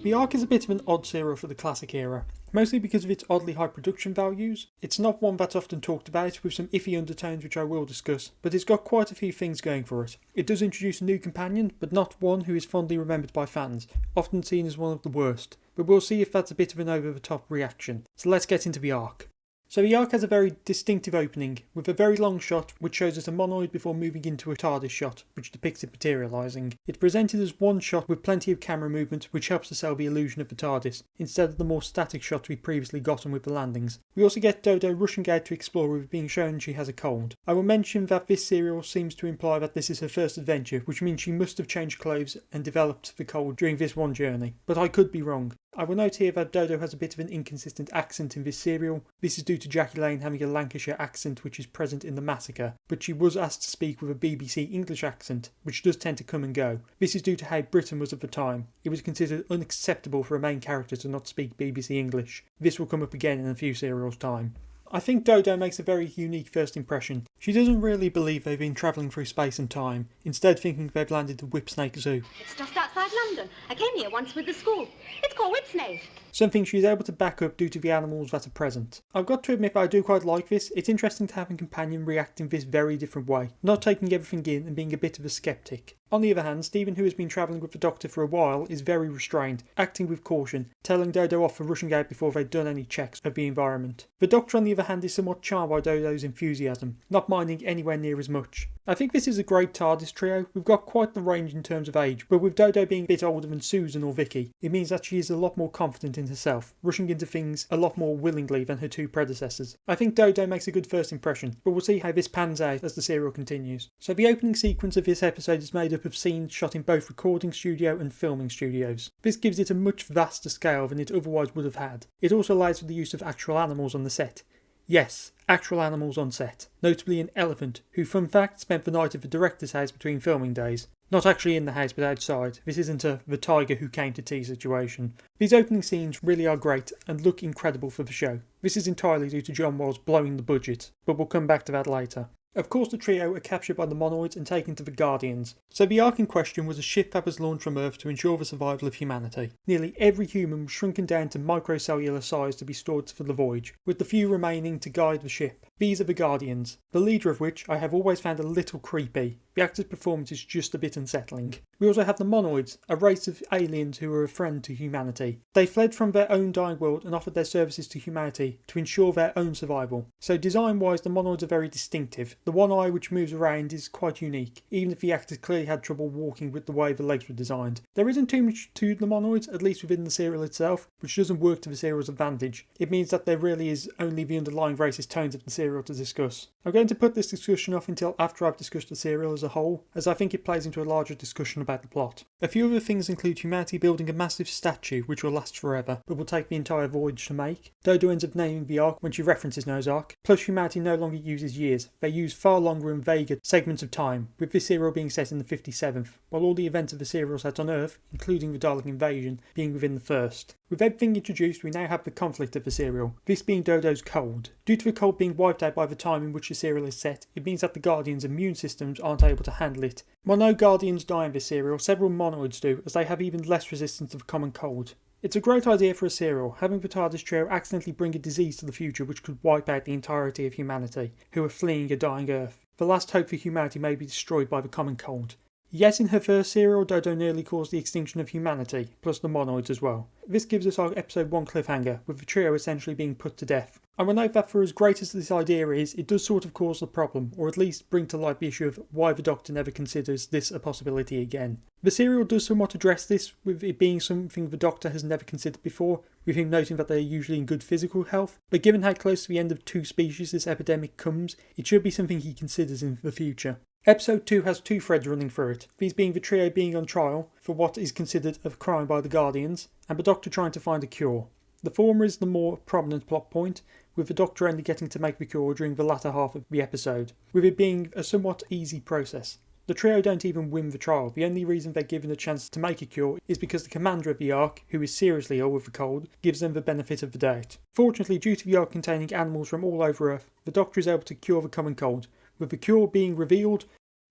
The Ark is a bit of an odd serial for the classic era, mostly because of its oddly high production values. It's not one that's often talked about, with some iffy undertones which I will discuss, but it's got quite a few things going for it. It does introduce a new companion, but not one who is fondly remembered by fans, often seen as one of the worst. But we'll see if that's a bit of an over-the-top reaction. So let's get into the Ark. So the Ark has a very distinctive opening, with a very long shot which shows us a monoid before moving into a TARDIS shot, which depicts it materialising. It's presented as one shot with plenty of camera movement, which helps to sell the illusion of the TARDIS, instead of the more static shots we've previously gotten with the landings. We also get Dodo rushing out to explore with being shown she has a cold. I will mention that this serial seems to imply that this is her first adventure, which means she must have changed clothes and developed the cold during this one journey, but I could be wrong. I will note here that Dodo has a bit of an inconsistent accent in this serial. This is due to Jackie Lane having a Lancashire accent which is present in The Massacre, but she was asked to speak with a BBC English accent, which does tend to come and go. This is due to how Britain was at the time. It was considered unacceptable for a main character to not speak BBC English. This will come up again in a few serials' time. I think Dodo makes a very unique first impression. She doesn't really believe they've been travelling through space and time, instead thinking they've landed at Whipsnake Zoo. It's just outside London. I came here once with the school. It's called Whipsnake. Something she's able to back up due to the animals that are present. I've got to admit that I do quite like this. It's interesting to have a companion react in this very different way, not taking everything in and being a bit of a skeptic. On the other hand, Stephen, who has been travelling with the Doctor for a while, is very restrained, acting with caution, telling Dodo off for rushing out before they'd done any checks of the environment. The Doctor, on the other hand, is somewhat charmed by Dodo's enthusiasm, not minding anywhere near as much. I think this is a great TARDIS trio. We've got quite the range in terms of age, but with Dodo being a bit older than Susan or Vicky, it means that she is a lot more confident in herself, rushing into things a lot more willingly than her two predecessors. I think Dodo makes a good first impression, but we'll see how this pans out as the serial continues. So the opening sequence of this episode is made up of scenes shot in both recording studio and filming studios. This gives it a much vaster scale than it otherwise would have had. It also allows for the use of actual animals on the set. Yes, actual animals on set, notably an elephant, who fun fact spent the night at the director's house between filming days. Not actually in the house but outside. This isn't a the tiger who came to tea situation. These opening scenes really are great and look incredible for the show. This is entirely due to John Wiles blowing the budget, but we'll come back to that later. Of course the trio are captured by the monoids and taken to the Guardians. So the Ark in question was a ship that was launched from Earth to ensure the survival of humanity. Nearly every human was shrunken down to microcellular size to be stored for the voyage, with the few remaining to guide the ship. These are the Guardians, the leader of which I have always found a little creepy. The actor's performance is just a bit unsettling. We also have the Monoids, a race of aliens who are a friend to humanity. They fled from their own dying world and offered their services to humanity to ensure their own survival. So design-wise, the Monoids are very distinctive. The one eye which moves around is quite unique, even if the actors clearly had trouble walking with the way the legs were designed. There isn't too much to the Monoids, at least within the serial itself, which doesn't work to the serial's advantage. It means that there really is only the underlying racist tones of the serial to discuss. I'm going to put this discussion off until after I've discussed the serial as a whole, as I think it plays into a larger discussion about the plot. A few other things include humanity building a massive statue which will last forever, but will take the entire voyage to make. Dodo ends up naming the Ark when she references Noah's Ark. Plus humanity no longer uses years, they use far longer and vaguer segments of time, with this serial being set in the 57th, while all the events of the serial set on Earth, including the Dalek invasion, being within the first. With everything introduced, we now have the conflict of the serial, this being Dodo's cold. Due to the cold being wiped out by the time in which the serial is set, it means that the Guardians' immune systems aren't able to handle it. While no Guardians die in this serial, several Monoids do, as they have even less resistance to the common cold. It's a great idea for a serial, having the TARDIS trio accidentally bring a disease to the future which could wipe out the entirety of humanity, who are fleeing a dying Earth. The last hope for humanity may be destroyed by the common cold. Yet in her first serial, Dodo nearly caused the extinction of humanity, plus the Monoids as well. This gives us our episode 1 cliffhanger, with the trio essentially being put to death. I will note that for as great as this idea is, it does sort of cause the problem, or at least bring to light the issue of why the Doctor never considers this a possibility again. The serial does somewhat address this, with it being something the Doctor has never considered before, with him noting that they are usually in good physical health, but given how close to the end of two species this epidemic comes, it should be something he considers in the future. Episode 2 has two threads running through it, these being the trio being on trial for what is considered a crime by the Guardians, and the Doctor trying to find a cure. The former is the more prominent plot point, with the Doctor only getting to make the cure during the latter half of the episode, with it being a somewhat easy process. The trio don't even win the trial, the only reason they're given a chance to make a cure is because the commander of the Ark, who is seriously ill with the cold, gives them the benefit of the doubt. Fortunately, due to the Ark containing animals from all over Earth, the Doctor is able to cure the common cold, with the cure being revealed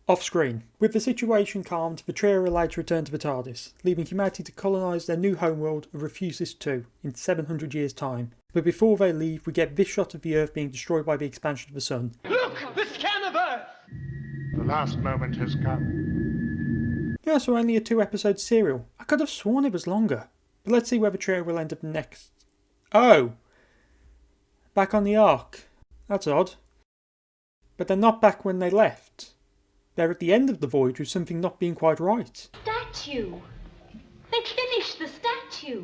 Off-screen, with the situation calmed, the trio are allowed to return to the TARDIS, leaving humanity to colonise their new homeworld of Refusis 2 in 700 years' time. But before they leave, we get this shot of the Earth being destroyed by the expansion of the Sun. Look! The scan of Earth! The last moment has come. Yeah, so only a 2-episode serial. I could have sworn it was longer. But let's see where the trio will end up next. Oh! Back on the Ark. That's odd. But they're not back when they left. They're at the end of the voyage with something not being quite right. Statue. They finished the statue.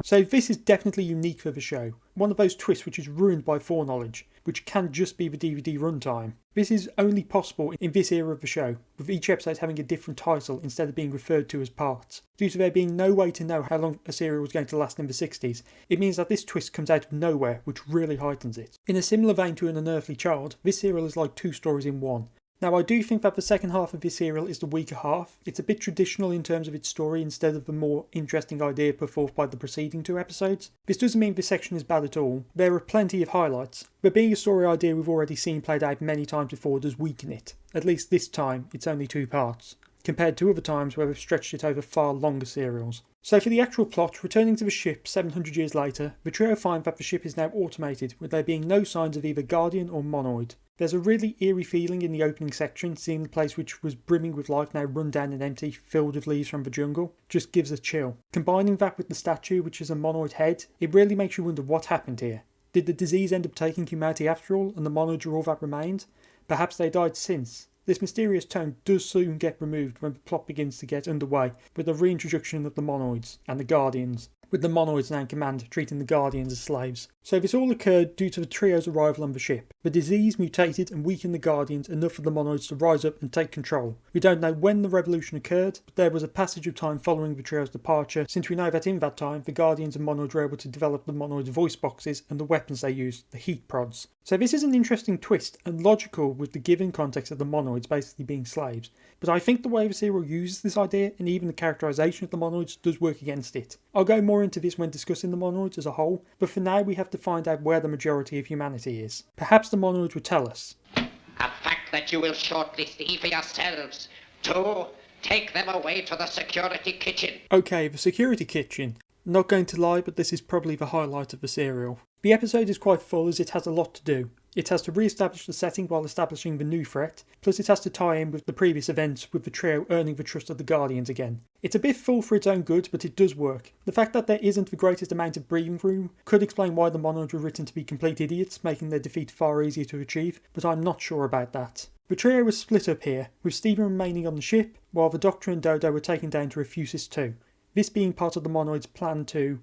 So this is definitely unique for the show. One of those twists which is ruined by foreknowledge, which can just be the DVD runtime. This is only possible in this era of the show, with each episode having a different title instead of being referred to as parts. Due to there being no way to know how long a serial was going to last in the 60s, it means that this twist comes out of nowhere, which really heightens it. In a similar vein to An Unearthly Child, this serial is like 2 stories in one. Now, I do think that the second half of this serial is the weaker half. It's a bit traditional in terms of its story instead of the more interesting idea put forth by the preceding 2 episodes. This doesn't mean this section is bad at all. There are plenty of highlights, but being a story idea we've already seen played out many times before does weaken it. At least this time, it's only 2 parts, compared to other times where we've stretched it over far longer serials. So for the actual plot, returning to the ship 700 years later, the trio find that the ship is now automated, with there being no signs of either Guardian or Monoid. There's a really eerie feeling in the opening section, seeing the place which was brimming with life now run down and empty, filled with leaves from the jungle, just gives a chill. Combining that with the statue, which is a Monoid head, it really makes you wonder what happened here. Did the disease end up taking humanity after all, and the Monoids are all that remained? Perhaps they died since. This mysterious tone does soon get removed when the plot begins to get underway, with the reintroduction of the Monoids and the Guardians, with the Monoids now in command treating the Guardians as slaves. So this all occurred due to the trio's arrival on the ship. The disease mutated and weakened the Guardians enough for the Monoids to rise up and take control. We don't know when the revolution occurred, but there was a passage of time following the trio's departure, since we know that in that time the Guardians and Monoids were able to develop the Monoids' voice boxes and the weapons they used, the heat prods. So this is an interesting twist and logical with the given context of the Monoids basically being slaves, but I think the way the serial uses this idea and even the characterisation of the Monoids does work against it. I'll go more into this when discussing the Monoids as a whole, but for now we have to find out where the majority of humanity is. Perhaps the Monoids would tell us. A fact that you will shortly see for yourselves. 2, take them away to the security kitchen. Okay, the security kitchen. Not going to lie, but this is probably the highlight of the serial. The episode is quite full as it has a lot to do. It has to re-establish the setting while establishing the new threat, plus it has to tie in with the previous events with the trio earning the trust of the Guardians again. It's a bit full for its own good, but it does work. The fact that there isn't the greatest amount of breathing room could explain why the Monoids were written to be complete idiots, making their defeat far easier to achieve, but I'm not sure about that. The trio was split up here, with Stephen remaining on the ship, while the Doctor and Dodo were taken down to Refusis 2. This being part of the Monoids' plan to...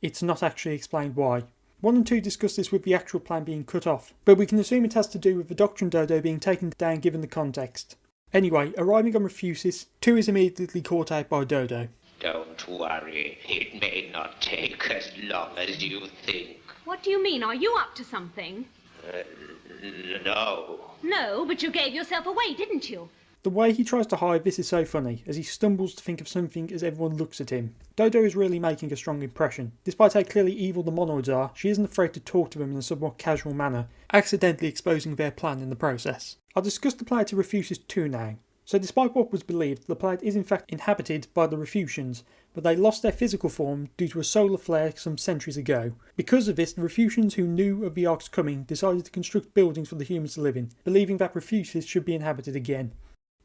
It's not actually explained why. 1 and 2 discuss this with the actual plan being cut off, but we can assume it has to do with the Doctor and Dodo being taken down given the context. Anyway, arriving on Refusis, 2 is immediately caught out by Dodo. Don't worry, it may not take as long as you think. What do you mean? Are you up to something? No. No, but you gave yourself away, didn't you? The way he tries to hide this is so funny, as he stumbles to think of something as everyone looks at him. Dodo is really making a strong impression. Despite how clearly evil the Monoids are, she isn't afraid to talk to them in a somewhat casual manner, accidentally exposing their plan in the process. I'll discuss the planet to Refusis 2 now. So despite what was believed, the planet is in fact inhabited by the Refusians, but they lost their physical form due to a solar flare some centuries ago. Because of this, the Refusians who knew of the Ark's coming decided to construct buildings for the humans to live in, believing that Refusis should be inhabited again.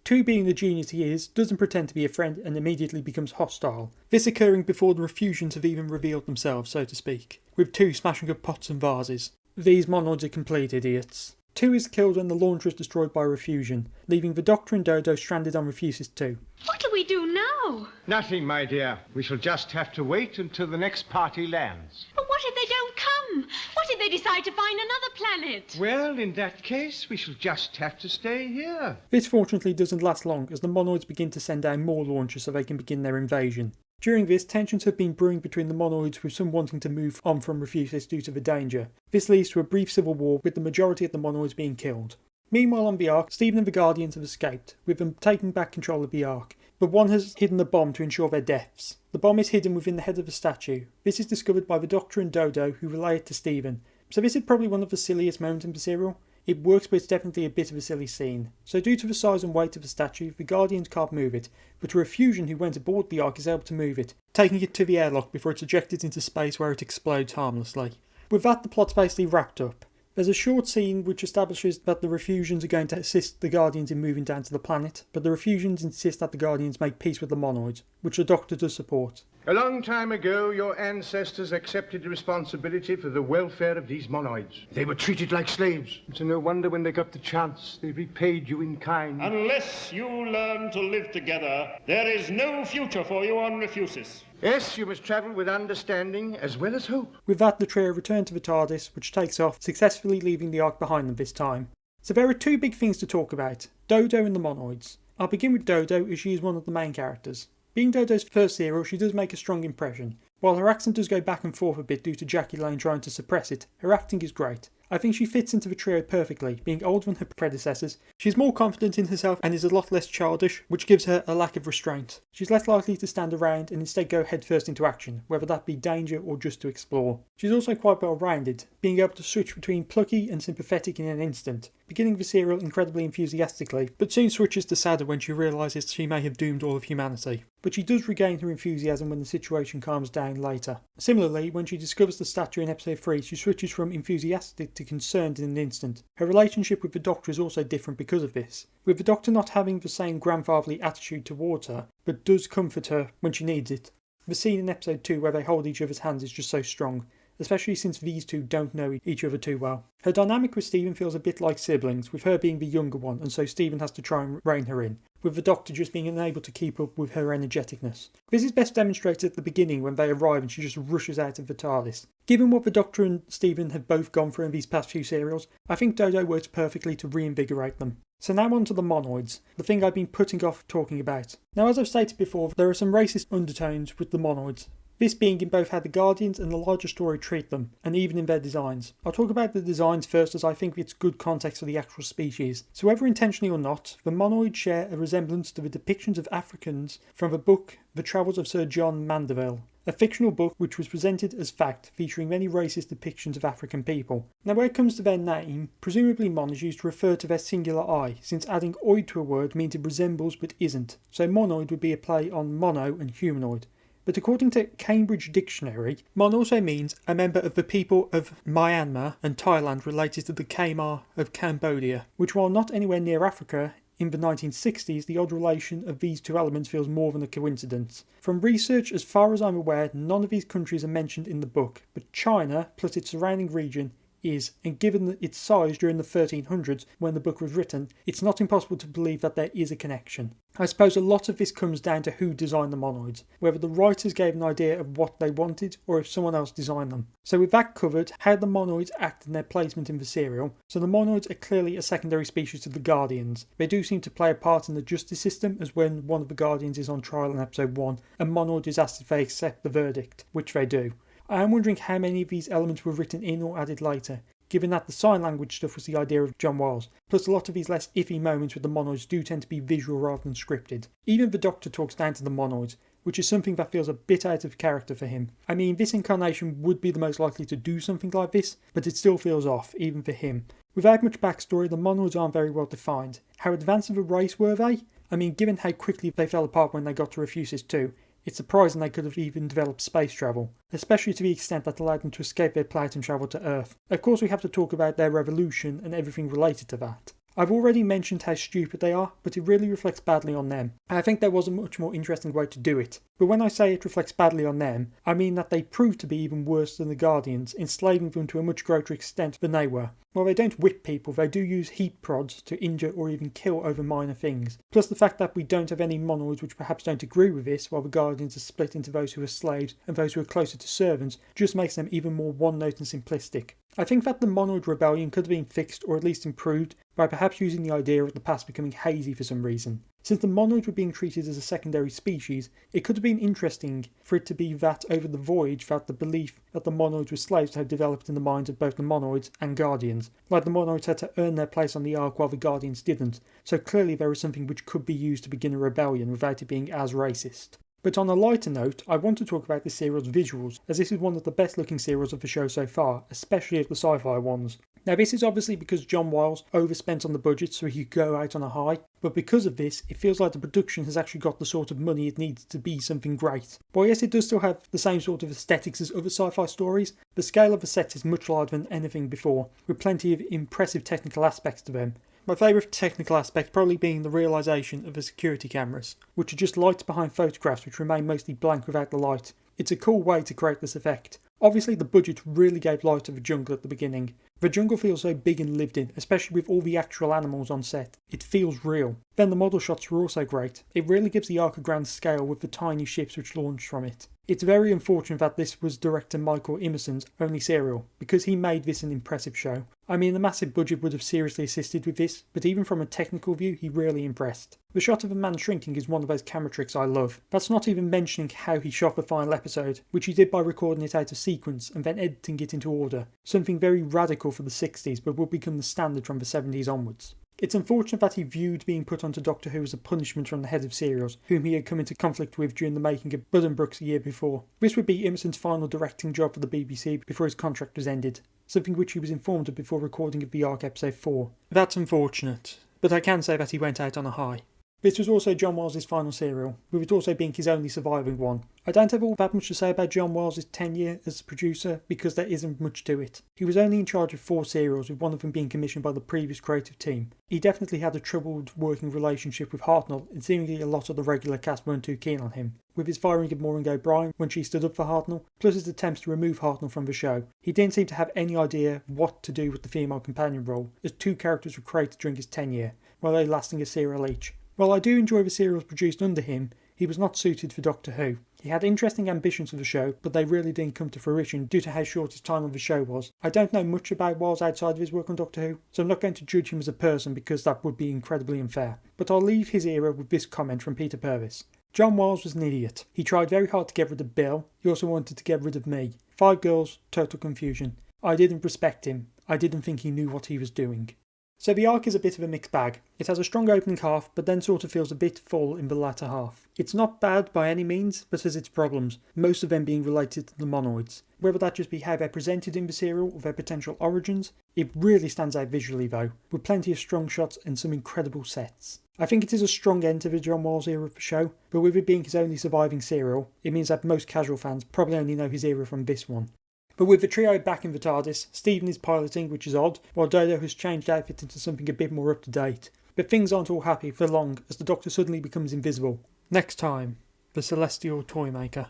2, being the genius he is, doesn't pretend to be a friend and immediately becomes hostile. This occurring before the Refusians have even revealed themselves, so to speak, with 2 smashing up pots and vases. These Monoids are complete idiots. 2 is killed when the launcher is destroyed by a Refusian, leaving the Doctor and Dodo stranded on Refusis 2. What do we do now? Nothing, my dear. We shall just have to wait until the next party lands. But what if they don't come? What if they decide to find another planet? Well, in that case, we shall just have to stay here. This fortunately doesn't last long, as the Monoids begin to send down more launchers so they can begin their invasion. During this, tensions have been brewing between the Monoids, with some wanting to move on from Refusis due to the danger. This leads to a brief civil war, with the majority of the Monoids being killed. Meanwhile on the Ark, Stephen and the Guardians have escaped, with them taking back control of the Ark. But one has hidden the bomb to ensure their deaths. The bomb is hidden within the head of the statue. This is discovered by the Doctor and Dodo, who relay it to Stephen. So this is probably one of the silliest moments in the serial. It works, but it's definitely a bit of a silly scene. So due to the size and weight of the statue, the Guardians can't move it, but a Refusion who went aboard the Ark is able to move it, taking it to the airlock before it's ejected into space where it explodes harmlessly. With that, the plot's basically wrapped up. There's a short scene which establishes that the Refusions are going to assist the Guardians in moving down to the planet, but the Refusions insist that the Guardians make peace with the Monoids, which the Doctor does support. A long time ago, your ancestors accepted the responsibility for the welfare of these monoids. They were treated like slaves. So no wonder when they got the chance, they repaid you in kind. Unless you learn to live together, there is no future for you on Refusis. Yes, you must travel with understanding as well as hope. With that, the trio return to the TARDIS, which takes off, successfully leaving the Ark behind them this time. So there are two big things to talk about, Dodo and the Monoids. I'll begin with Dodo, as she is one of the main characters. Being Dodo's first serial, she does make a strong impression. While her accent does go back and forth a bit due to Jackie Lane trying to suppress it, her acting is great. I think she fits into the trio perfectly. Being older than her predecessors, she's more confident in herself and is a lot less childish, which gives her a lack of restraint. She's less likely to stand around and instead go headfirst into action, whether that be danger or just to explore. She's also quite well rounded, being able to switch between plucky and sympathetic in an instant, beginning the serial incredibly enthusiastically, but soon switches to sadder when she realises she may have doomed all of humanity. But she does regain her enthusiasm when the situation calms down later. Similarly, when she discovers the statue in episode 3, she switches from enthusiastic to concerned in an instant. Her relationship with the Doctor is also different because of this, with the Doctor not having the same grandfatherly attitude towards her, but does comfort her when she needs it. The scene in episode 2 where they hold each other's hands is just so strong, especially since these two don't know each other too well. Her dynamic with Stephen feels a bit like siblings, with her being the younger one, and so Stephen has to try and rein her in, with the Doctor just being unable to keep up with her energeticness. This is best demonstrated at the beginning when they arrive and she just rushes out of the TARDIS. Given what the Doctor and Stephen have both gone through in these past few serials, I think Dodo works perfectly to reinvigorate them. So now on to the Monoids, the thing I've been putting off talking about. Now, as I've stated before, there are some racist undertones with the Monoids. This being in both how the Guardians and the larger story treat them, and even in their designs. I'll talk about the designs first, as I think it's good context for the actual species. So whether intentionally or not, the Monoids share a resemblance to the depictions of Africans from the book The Travels of Sir John Mandeville, a fictional book which was presented as fact, featuring many racist depictions of African people. Now when it comes to their name, presumably Mon is used to refer to their singular I, since adding oid to a word means it resembles but isn't, so monoid would be a play on mono and humanoid. But according to Cambridge Dictionary, Mon also means a member of the people of Myanmar and Thailand related to the Khmer of Cambodia, which while not anywhere near Africa, in the 1960s the odd relation of these two elements feels more than a coincidence. From research, as far as I'm aware, none of these countries are mentioned in the book, but China, plus its surrounding region, is, and given its size during the 1300s when the book was written, it's not impossible to believe that there is a connection. I suppose a lot of this comes down to who designed the Monoids, whether the writers gave an idea of what they wanted or if someone else designed them. So with that covered, how the Monoids act and their placement in the serial. So the Monoids are clearly a secondary species to the Guardians. They do seem to play a part in the justice system, as when one of the Guardians is on trial in episode 1, a Monoid is asked if they accept the verdict, which they do. I am wondering how many of these elements were written in or added later, given that the sign language stuff was the idea of John Wiles, plus a lot of these less iffy moments with the Monoids do tend to be visual rather than scripted. Even the Doctor talks down to the Monoids, which is something that feels a bit out of character for him. I mean, this incarnation would be the most likely to do something like this, but it still feels off, even for him. Without much backstory, the Monoids aren't very well defined. How advanced of a race were they? I mean, given how quickly they fell apart when they got to Refusis 2, it's surprising they could have even developed space travel, especially to the extent that allowed them to escape their plight and travel to Earth. Of course we have to talk about their revolution and everything related to that. I've already mentioned how stupid they are, but it really reflects badly on them. And I think there was a much more interesting way to do it. But when I say it reflects badly on them, I mean that they proved to be even worse than the Guardians, enslaving them to a much greater extent than they were. While they don't whip people, they do use heat prods to injure or even kill over minor things. Plus the fact that we don't have any Monoids which perhaps don't agree with this, while the Guardians are split into those who are slaves and those who are closer to servants, just makes them even more one-note and simplistic. I think that the Monoid Rebellion could have been fixed or at least improved by perhaps using the idea of the past becoming hazy for some reason. Since the Monoids were being treated as a secondary species, it could have been interesting for it to be that over the voyage that the belief that the Monoids were slaves had developed in the minds of both the Monoids and Guardians, like the Monoids had to earn their place on the Ark while the Guardians didn't, so clearly there was something which could be used to begin a rebellion without it being as racist. But on a lighter note, I want to talk about this serial's visuals, as this is one of the best looking serials of the show so far, especially of the sci-fi ones. Now this is obviously because John Wiles overspent on the budget so he could go out on a high, but because of this, it feels like the production has actually got the sort of money it needs to be something great. While yes, it does still have the same sort of aesthetics as other sci-fi stories, the scale of the sets is much larger than anything before, with plenty of impressive technical aspects to them. My favourite technical aspect probably being the realisation of the security cameras, which are just lights behind photographs which remain mostly blank without the light. It's a cool way to create this effect. Obviously the budget really gave life to the jungle at the beginning. The jungle feels so big and lived in, especially with all the actual animals on set. It feels real. Then the model shots were also great. It really gives the Ark a grand scale with the tiny ships which launched from it. It's very unfortunate that this was director Michael Emerson's only serial, because he made this an impressive show. I mean, the massive budget would have seriously assisted with this, but even from a technical view, he really impressed. The shot of a man shrinking is one of those camera tricks I love. That's not even mentioning how he shot the final episode, which he did by recording it out of sequence and then editing it into order, something very radical for the 60s but would become the standard from the 70s onwards. It's unfortunate that he viewed being put onto Doctor Who as a punishment from the head of serials, whom he had come into conflict with during the making of Buddenbrooks a year before. This would be Emerson's final directing job for the BBC before his contract was ended, something which he was informed of before recording of the Ark episode 4. That's unfortunate, but I can say that he went out on a high. This was also John Wiles' final serial, with it also being his only surviving one. I don't have all that much to say about John Wiles' tenure as producer because there isn't much to it. He was only in charge of 4 serials, with one of them being commissioned by the previous creative team. He definitely had a troubled working relationship with Hartnell, and seemingly a lot of the regular cast weren't too keen on him, with his firing of Maureen O'Brien when she stood up for Hartnell, plus his attempts to remove Hartnell from the show. He didn't seem to have any idea what to do with the female companion role, as 2 characters were created during his tenure, while they lasting a serial each. While I do enjoy the serials produced under him, he was not suited for Doctor Who. He had interesting ambitions for the show, but they really didn't come to fruition due to how short his time on the show was. I don't know much about Wiles outside of his work on Doctor Who, so I'm not going to judge him as a person because that would be incredibly unfair. But I'll leave his era with this comment from Peter Purvis. John Wiles was an idiot. He tried very hard to get rid of Bill. He also wanted to get rid of me. 5 girls, total confusion. I didn't respect him. I didn't think he knew what he was doing. So the Ark is a bit of a mixed bag. It has a strong opening half, but then sort of feels a bit full in the latter half. It's not bad by any means, but has its problems, most of them being related to the Monoids. Whether that just be how they're presented in the serial or their potential origins, it really stands out visually though, with plenty of strong shots and some incredible sets. I think it is a strong end to the John Wiles era of the show, but with it being his only surviving serial, it means that most casual fans probably only know his era from this one. But with the trio back in the TARDIS, Stephen is piloting, which is odd, while Dodo has changed outfit into something a bit more up to date. But things aren't all happy for long as the Doctor suddenly becomes invisible. Next time, the Celestial Toymaker.